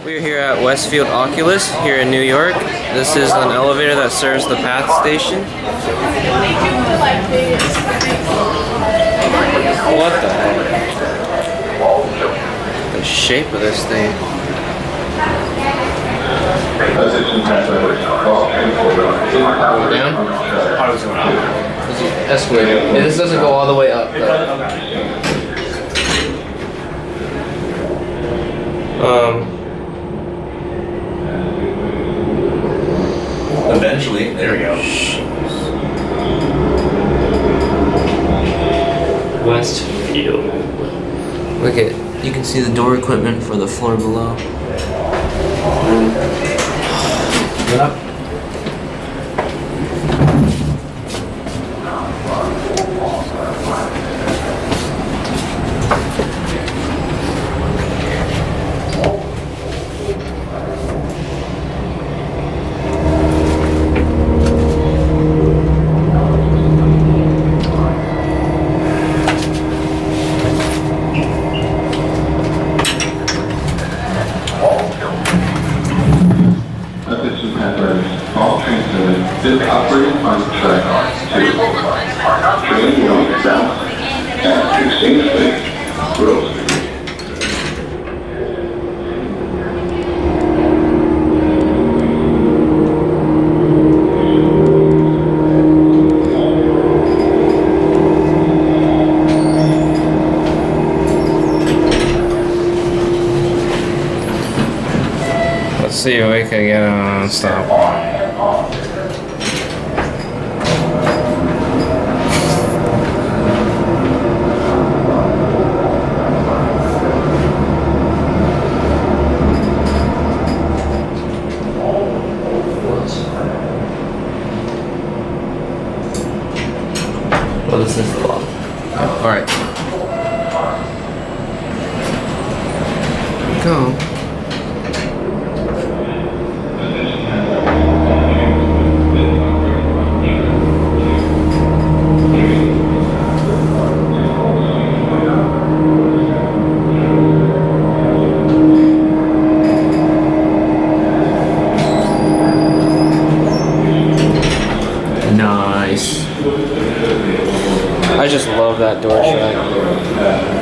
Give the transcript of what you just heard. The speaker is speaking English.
We're here at Westfield Oculus here in New York. This is an elevator that serves the PATH station. What the heck? The shape of this thing. Down? How does it go up? This is escalator. And this doesn't go all the way up though. Eventually, there we go. Westfield. Look at, you can see the door equipment for the floor below. Get up. All trains is operating on track 2. Train going south and to Scenic, Grove Street. Let's see if we can get on stop. Well, this is the law. Alright. Go. Nice. I just love that door shot.